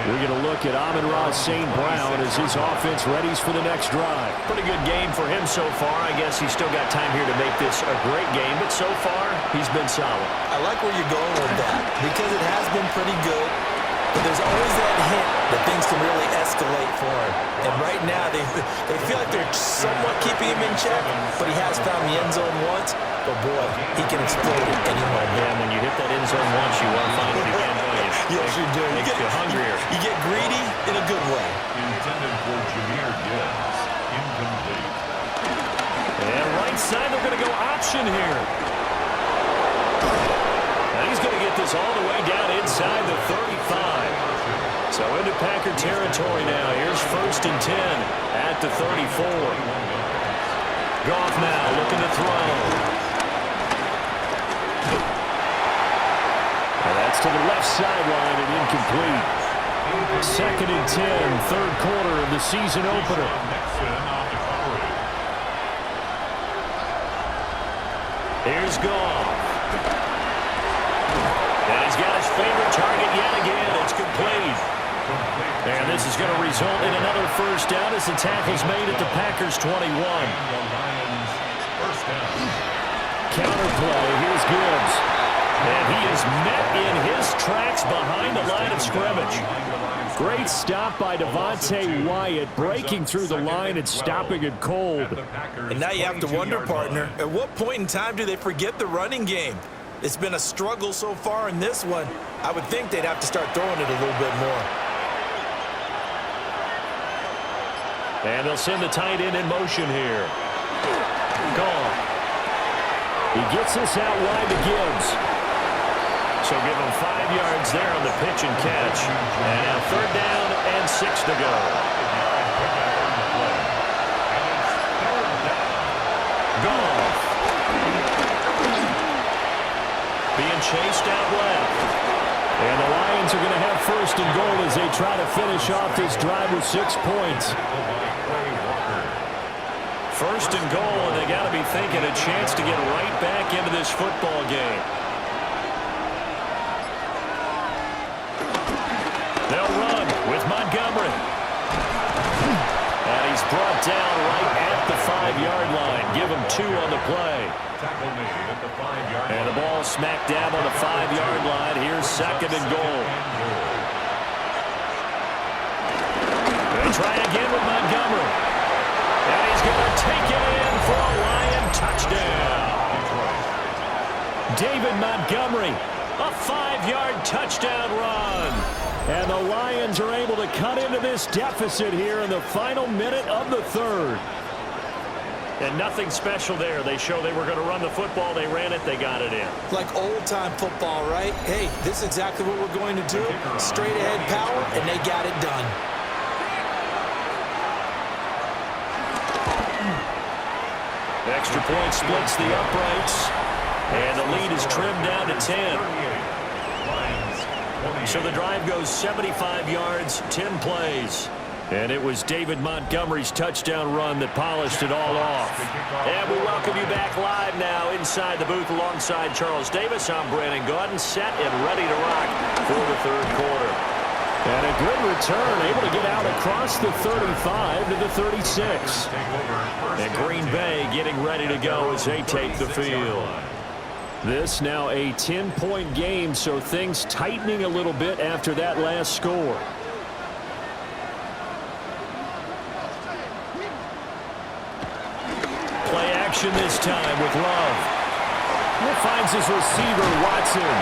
We're going to look at Amon-Ra St. Brown as his offense readies for the next drive. Pretty good game for him so far. I guess he's still got time here to make this a great game, but so far he's been solid. I like where you're going with that because it has been pretty good. But there's always that hint that things can really escalate for him. And right now, they feel like they're somewhat keeping him in check, but he has found the end zone once. But, boy, he can explode at any moment. Yeah, when you hit that end zone once, you want to find it again, don't you? Yes, you do. Makes you hungrier. You get greedy in a good way. Intended for Jameer Gibbs. Incomplete. And right side, they're going to go option here. And he's going to get this all the way down inside the 35. So into Packer territory now. Here's 1st and 10 at the 34. Goff now looking to throw. And that's to the left sideline and incomplete. 2nd and 10, 3rd quarter of the season opener. Here's Goff. And he's got his favorite target yet again. It's complete. And this is going to result in another 1st down as the tackle's made at the Packers' 21. Counterplay. Here's Gibbs. And he is met in his tracks behind the line of scrimmage. Great stop by Devontae Wyatt, breaking through the line and stopping it cold. And now you have to wonder, partner, at what point in time do they forget the running game? It's been a struggle so far in this one. I would think they'd have to start throwing it a little bit more. And they'll send the tight end in motion here. Gone. He gets this out wide to Gibbs. So give him 5 yards there on the pitch and catch. And now 3rd down and 6 to go. Goff. Being chased out left. And the Lions are going to have 1st and goal as they try to finish off this drive with 6 points. 1st and goal, and they got to be thinking a chance to get right back into this football game. They'll run with Montgomery. And he's brought down right at the 5-yard line. Give him 2 on the play. And the ball smacked down on the 5-yard line. Here's 2nd and goal. They try again with Montgomery. And he's going to take it in for a Lion touchdown. David Montgomery, a 5-yard touchdown run. And the Lions are able to cut into this deficit here in the final minute of the 3rd. And nothing special there. They show they were going to run the football. They ran it. They got it in. Like old-time football, right? Hey, this is exactly what we're going to do. Straight-ahead power, and they got it done. Extra point splits the uprights. And the lead is trimmed down to 10. So the drive goes 75 yards, 10 plays. And it was David Montgomery's touchdown run that polished it all off. And we welcome you back live now inside the booth alongside Charles Davis. I'm Brandon Gaudin, set and ready to rock for the 3rd quarter. And a good return, able to get out across the 35 to the 36. And Green Bay getting ready to go as they take the field. This now a 10-point game, so things tightening a little bit after that last score. Play action this time with Love. He finds his receiver, Watson.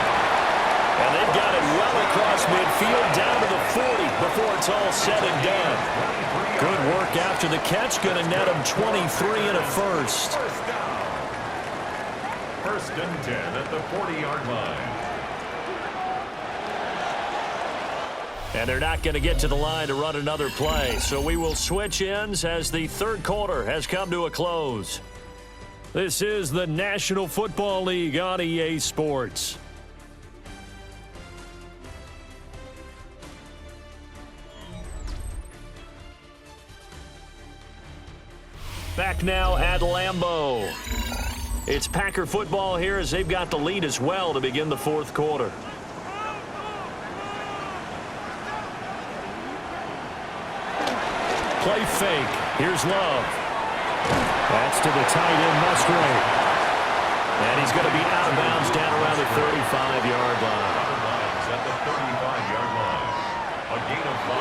And they've got it well across midfield down to the 40 before it's all said and done. Good work after the catch, going to net him 23 and a first. 1st and 10 at the 40-yard line. And they're not going to get to the line to run another play. So we will switch ends as the 3rd quarter has come to a close. This is the National Football League on EA Sports. Back now at Lambeau. It's Packer football here as they've got the lead as well to begin the 4th quarter. Play fake. Here's Love. That's to the tight end, Musgrave. And he's going to be out of bounds down around the 35-yard line.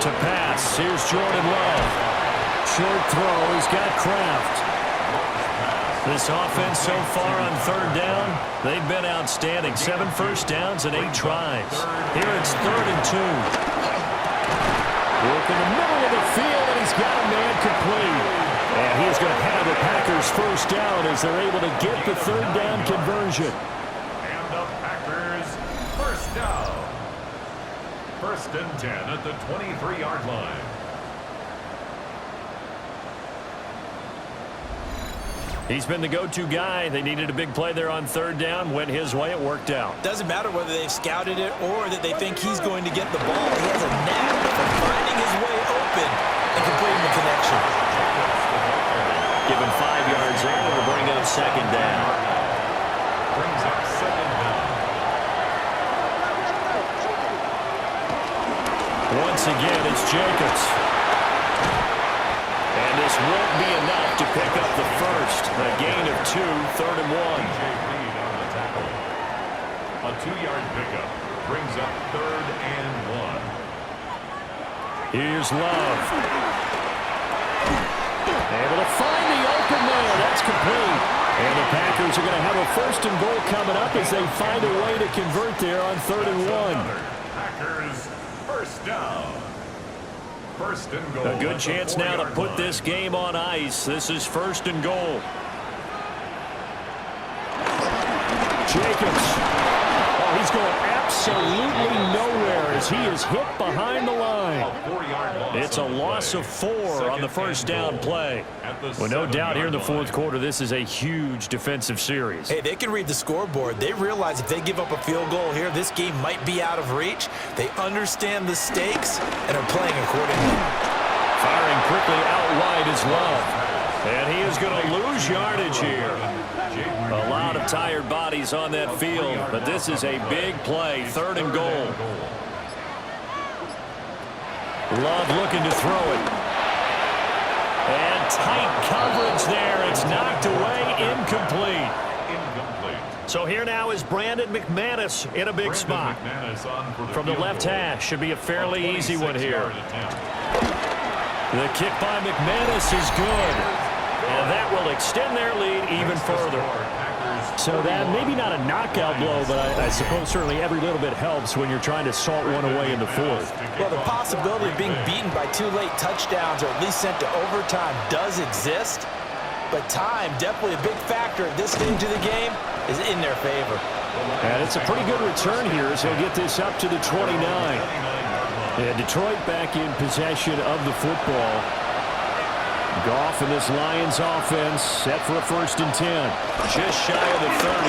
To pass, here's Jordan Love. Short throw, he's got Kraft. This offense so far on 3rd down, they've been outstanding. 7 first downs and 8 tries. Here it's 3rd and 2. Work in the middle of the field, and he's got a man complete. And he's going to have the Packers first down as they're able to get the 3rd down conversion. And the Packers first down. 1st and 10 at the 23-yard line. He's been the go-to guy. They needed a big play there on 3rd down. Went his way. It worked out. Doesn't matter whether they've scouted it or that they think he's going to get the ball. He has a knack for finding his way open and completing the connection. Give him 5 yards there. It'll bring up 2nd down. Brings up 2nd down. Once again, it's Jacobs. And this won't be enough to pick up the first. A gain of 2, 3rd and 1. A 2-yard pickup brings up 3rd and 1. Here's Love. Able to find the open man. That's complete. And the Packers are going to have a 1st and goal coming up as they find a way to convert there on 3rd and 1. Packers first down. 1st and goal. A good chance now to put this game on ice. This is 1st and goal. Jacobs. Oh, he's going absolutely nowhere as he is hit behind the line. It's a loss of 4 on the 1st down play. Well, no doubt here in the 4th quarter, this is a huge defensive series. Hey, they can read the scoreboard. They realize if they give up a field goal here, this game might be out of reach. They understand the stakes and are playing accordingly. Firing quickly out wide is Love. And he is going to lose yardage here. A lot of tired bodies on that field, but this is a big play, 3rd and goal. Love looking to throw it. And tight coverage there. It's knocked away, incomplete. So here now is Brandon McManus in a big spot. From the left hash, should be a fairly easy one here. The kick by McManus is good. And that will extend their lead even further. So that maybe not a knockout blow, but I suppose certainly every little bit helps when you're trying to salt one away in the 4th. Well, the possibility of being beaten by 2 late touchdowns or at least sent to overtime does exist. But time, definitely a big factor at this stage of the game, is in their favor. And it's a pretty good return here as he'll get this up to the 29. And Detroit back in possession of the football. Goff and this Lions offense set for a 1st and 10. Just shy of the 30.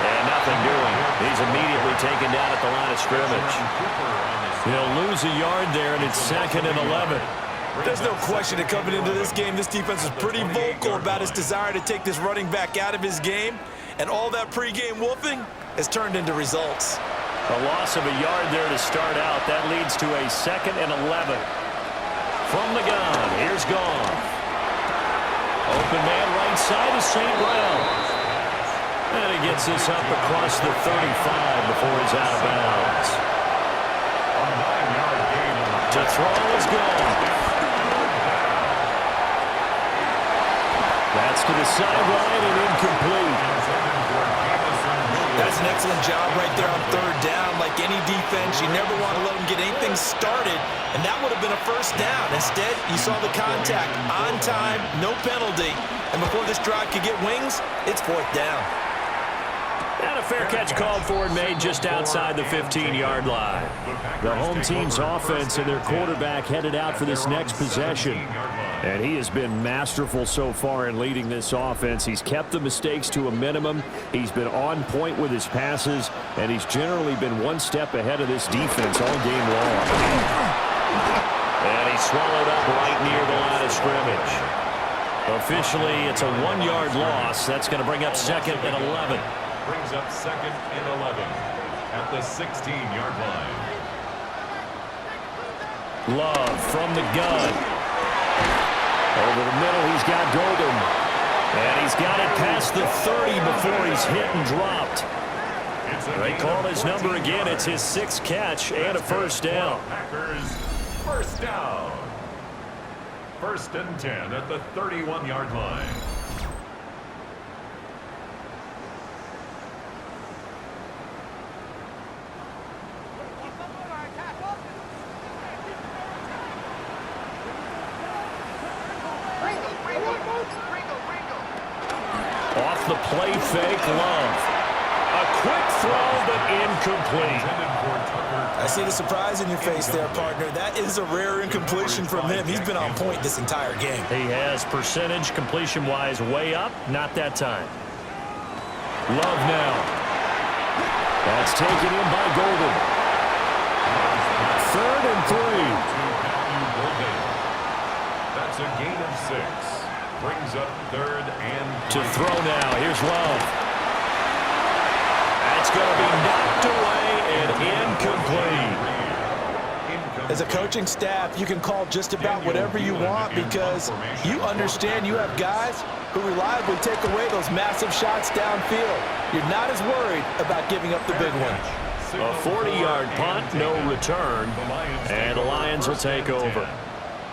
And nothing doing. He's immediately taken down at the line of scrimmage. He'll lose a yard there, and it's 2nd and 11. There's no question that coming into this game, this defense is pretty vocal about its desire to take this running back out of his game. And all that pregame wolfing has turned into results. A loss of a yard there to start out. That leads to a 2nd and 11. From the gun, here's Goff. Open man right side is St. Brown. And he gets this up across the 35 before he's out of bounds. To throw is Goff. That's to the sideline and incomplete. That's an excellent job right there on 3rd down. Like any defense, you never want to let them get anything started, and that would have been a 1st down. Instead, you saw the contact on time, no penalty, and before this drive could get wings, it's 4th down. And a fair catch called for and made just outside the 15-yard line. The home team's offense and their quarterback headed out for this next possession. And he has been masterful so far in leading this offense. He's kept the mistakes to a minimum. He's been on point with his passes, and he's generally been one step ahead of this defense all game long. And he swallowed up right near the line of scrimmage. Officially, it's a 1-yard loss. That's going to bring up 2nd and 11. Brings up 2nd and 11 at the 16-yard line. Love from the gun. Over the middle, he's got Golden. And he's got it past the 30 before he's hit and dropped. They call his number again. It's his 6th catch and a 1st down. Packers 1st down. 1st and 10 at the 31-yard line. Off the play fake, Love. A quick throw, but incomplete. I see the surprise in your face there, partner. That is a rare incompletion from him. He's been on point this entire game. He has percentage completion-wise way up, not that time. Love now. That's taken in by Golden. 3rd and 3. That's a gain of 6. Brings up 3rd and 3. To throw now. Here's Love. That's going to be knocked away and incomplete. As a coaching staff, you can call just about whatever you want because you understand you have guys who reliably take away those massive shots downfield. You're not as worried about giving up the big one. A 40-yard punt, no return, and the Lions will take over.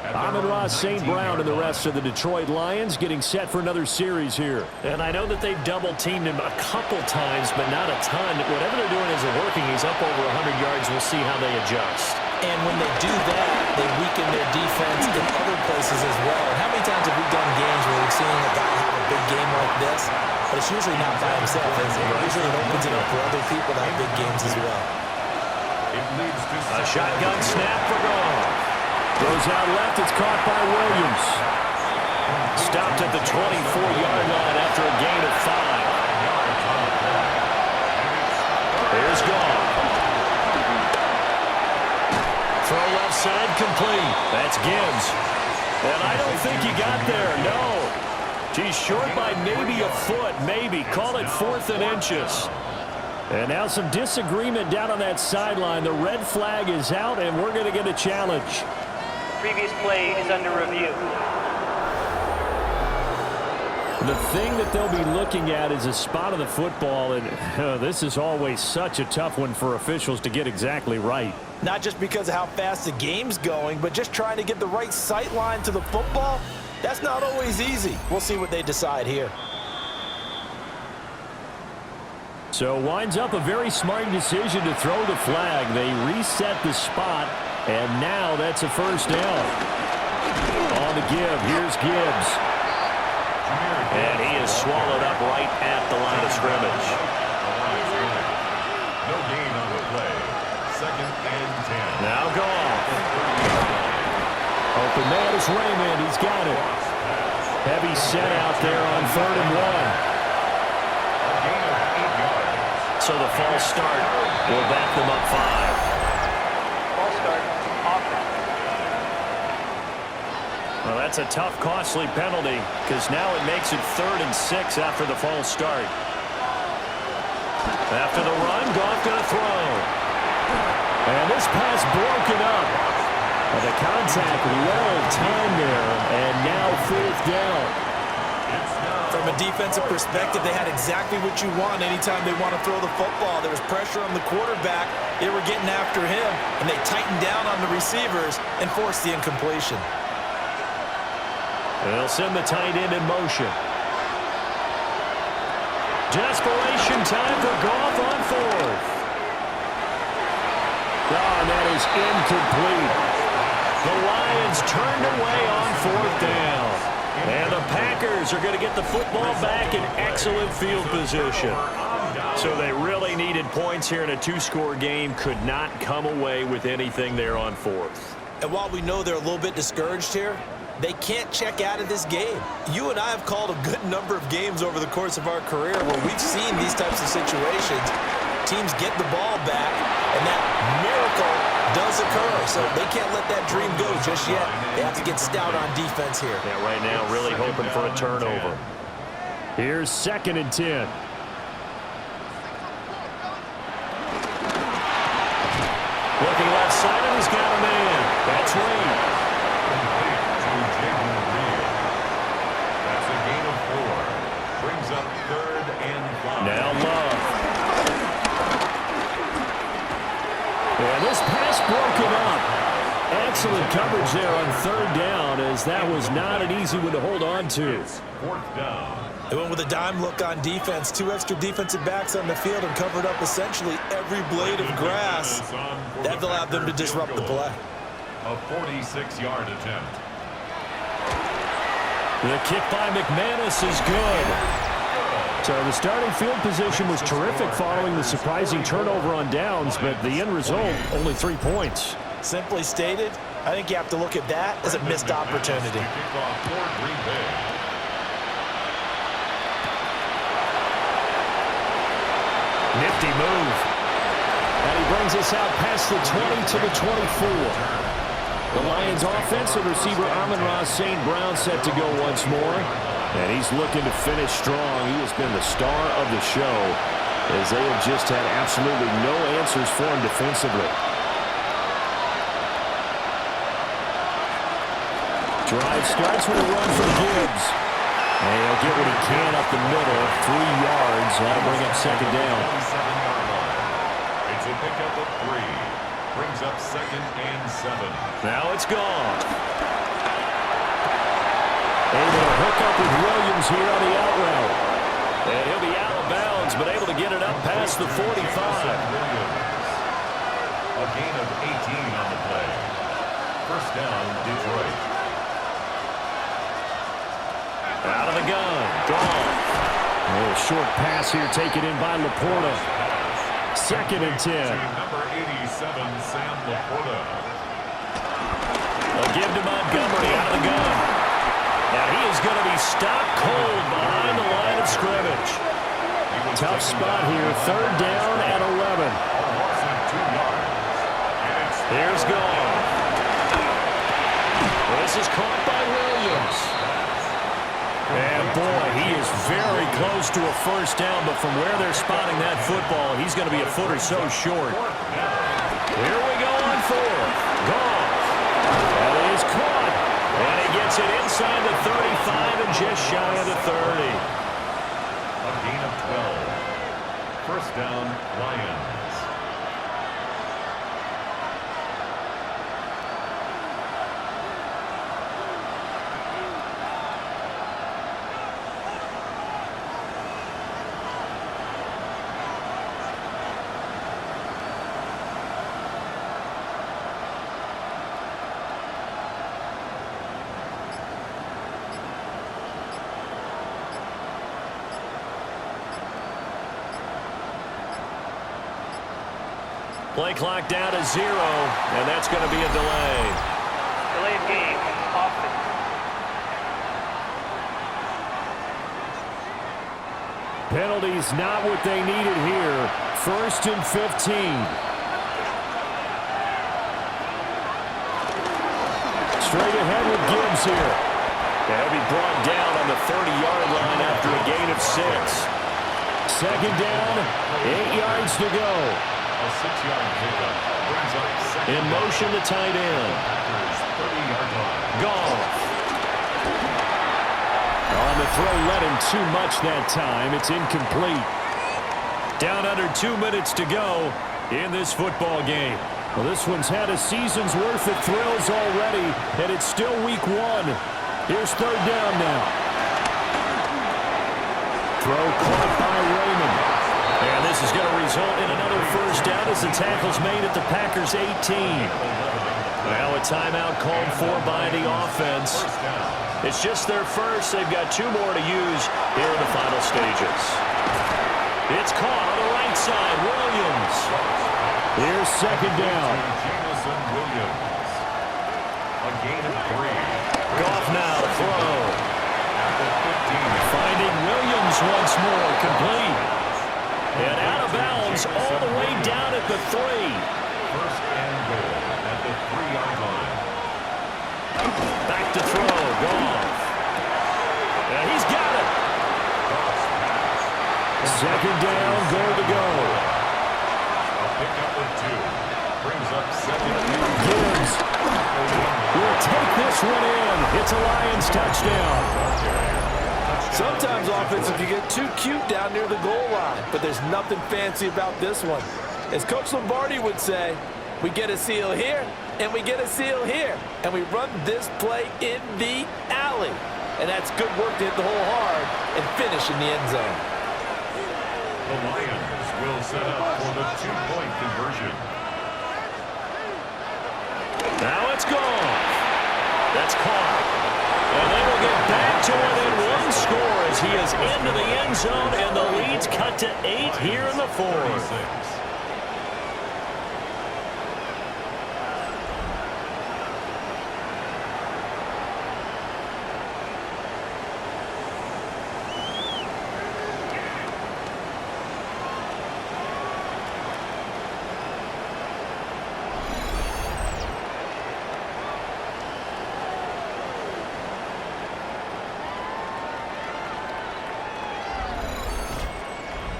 Amon-ra, St. Brown, and the rest of the Detroit Lions getting set for another series here. And I know that they've double-teamed him a couple times, but not a ton. Whatever they're doing isn't working. He's up over 100 yards. We'll see how they adjust. And when they do that, they weaken their defense in other places as well. And how many times have we done games where we've seen a guy have a big game like this, but it's usually not by himself, is it? Usually it opens it up for other people to have big games as well. A shotgun snap for Goff. Goes out left. It's caught by Williams. Stopped at the 24-yard line after a gain of 5. Here's Goff. Throw left side complete. That's Gibbs. And I don't think he got there, no. He's short by maybe a foot, maybe. Call it 4th and inches. And now some disagreement down on that sideline. The red flag is out, and we're going to get a challenge. Previous play is under review. The thing that they'll be looking at is a spot of the football, and this is always such a tough one for officials to get exactly right. Not just because of how fast the game's going, but just trying to get the right sight line to the football. That's not always easy. We'll see what they decide here. So winds up a very smart decision to throw the flag. They reset the spot, and now that's a first down. On the give, here's Gibbs. And he is swallowed up right at the line of scrimmage. No gain on the play. 2nd and 10. Now Goff. Open man is Raymond. He's got it. Heavy set out there on 3rd and 1. So the false start will back them up 5. False start, offense. Well, that's a tough, costly penalty because now it makes it 3rd and 6 after the false start. After the run, Goff going to throw. And this pass broken up. The contact well timed there, and now 4th down. From a defensive perspective, they had exactly what you want anytime they want to throw the football. There was pressure on the quarterback. They were getting after him, and they tightened down on the receivers and forced the incompletion. They'll send the tight end in motion. Desperation time for Goff on 4th. Oh, and that is incomplete. The Lions turned away on 4th down. And the Packers are going to get the football back in excellent field position. So they really needed points here in a 2-score game. Could not come away with anything there on 4th. And while we know they're a little bit discouraged here, they can't check out of this game. You and I have called a good number of games over the course of our career where we've seen these types of situations. Teams get the ball back, and that miracle does occur. So they can't let that dream go just yet. They have to get stout on defense here. Yeah, right now really hoping for a turnover. Here's 2nd and 10. Looking left side, and he's got a man. That's Reed. That's a gain of 4. Brings up 3rd and 5. Now Love. And this pass broken up. Excellent coverage there on 3rd down, as that was not an easy one to hold on to. 4th down. They went with a dime look on defense. 2 extra defensive backs on the field and covered up essentially every blade of grass. That allowed them to disrupt the play. A 46-yard attempt. The kick by McManus is good. So the starting field position was terrific following the surprising turnover on downs, but the end result, only 3 points. Simply stated, I think you have to look at that as a missed opportunity. Nifty move. And he brings us out past the 20 to the 24. The Lions offense and receiver Amon-Ra St. Brown set to go once more. And he's looking to finish strong. He has been the star of the show, as they have just had absolutely no answers for him defensively. Drive starts with a run from Gibbs. And he'll get what he can up the middle. 3 yards. That'll bring up 2nd down. It's a pickup of 3. Brings up 2nd and 7. Now it's gone. Able to hook up with Williams here on the out route. And he'll be out of bounds, but able to get it up past the 45. A gain of 18 on the play. First down, Detroit. Out of the gun. Gone. A little short pass here taken in by Laporta. 2nd and 10. Number 87, Sam Laporta. They'll give to Montgomery out of the gun. Now he is going to be stopped cold behind the line of scrimmage. Tough spot here. 3rd down and 11. Here's Goff. This is caught by Williams. And boy, he is very close to a first down, but from where they're spotting that football, he's going to be a foot or so short. Here we go on fourth. Gone. That is caught. And he gets it inside the 35 and just shy of the 30. A gain of 12. First down, Lions. Play clock down to 0, and that's going to be a delay. Delay of game, offense. Penalties not what they needed here. First and 15. Straight ahead with Gibbs here. They'll be brought down on the 30-yard line after a gain of 6. Second down, 8 yards to go. A 6-yard pickup brings up second. In motion, the tight end. Packers 30-yard line. Goff. On the throw, let him too much that time. It's incomplete. Down under 2 minutes to go in this football game. Well, this one's had a season's worth of thrills already, and it's still week 1. Here's third down now. Throw caught by Raymond. And this is going to result in another first down as the tackle's made at the Packers' 18. Well, a timeout called for by the offense. It's just their first. They've got 2 more to use here in the final stages. It's caught on the right side. Williams. Here's second down. Jamison Williams. A gain of 3. Goff now to throw. At the 15. Finding Williams once more, complete. And out of bounds all the way down at the 3. First and goal at the 3-yard line. Back to throw, Goff. And he's got it. Second down, goal to go. A pickup of 2. Brings up second and Gibbs will take this one in. It's a Lions touchdown. Sometimes offensive can get too cute down near the goal line, but there's nothing fancy about this one. As Coach Lombardi would say, we get a seal here, and we get a seal here, and we run this play in the alley. And that's good work to hit the hole hard and finish in the end zone. The Lions will set up for the 2-point conversion. Now it's gone. That's caught. And they will get back to within 1 score as he is into the end zone, and the lead's cut to 8 here in the 4th. 36.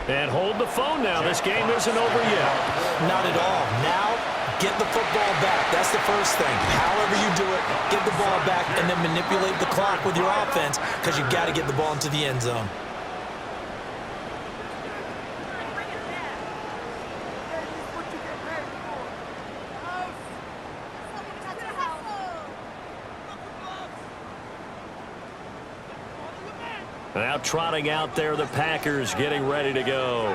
And hold the phone now. This game isn't over yet. Not at all. Now, get the football back. That's the first thing. However you do it, get the ball back and then manipulate the clock with your offense because you've got to get the ball into the end zone. Now trotting out there, the Packers getting ready to go.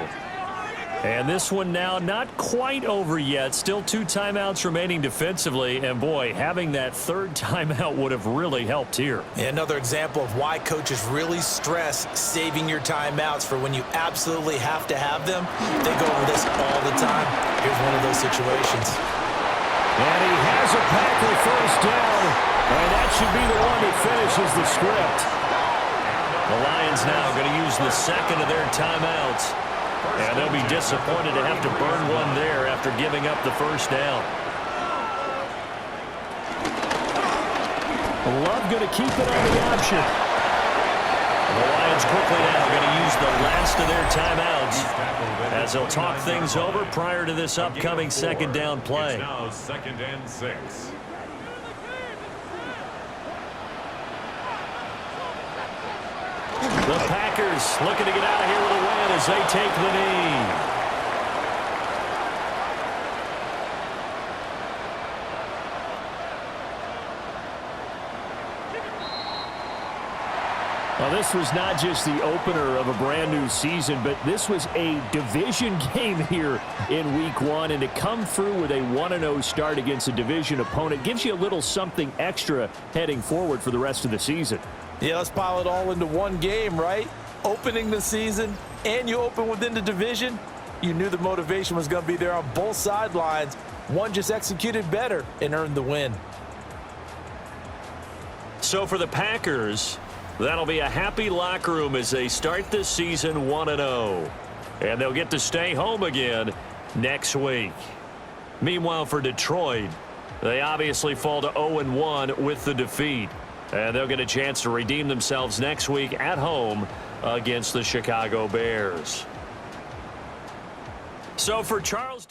And this one now not quite over yet. Still 2 timeouts remaining defensively. And, boy, having that 3rd timeout would have really helped here. Another example of why coaches really stress saving your timeouts for when you absolutely have to have them. They go over this all the time. Here's one of those situations. And he has a Packer first down. And that should be the one that finishes the script. The Lions now going to use the 2nd of their timeouts. And they'll be disappointed to have to burn one there after giving up the first down. Love going to keep it on the option. Packers quickly now going to use the last of their timeouts as they'll talk things over prior to this upcoming second down play. It's now 2nd and 6. The Packers looking to get out of here with a win as they take the knee. Well, this was not just the opener of a brand new season, but this was a division game here in week 1. And to come through with a 1-0 start against a division opponent gives you a little something extra heading forward for the rest of the season. Yeah, let's pile it all into one game, right? Opening the season, and you open within the division. You knew the motivation was going to be there on both sidelines. One just executed better and earned the win. So for the Packers, that'll be a happy locker room as they start this season 1-0. And they'll get to stay home again next week. Meanwhile, for Detroit, they obviously fall to 0-1 with the defeat. And they'll get a chance to redeem themselves next week at home against the Chicago Bears. So for Charles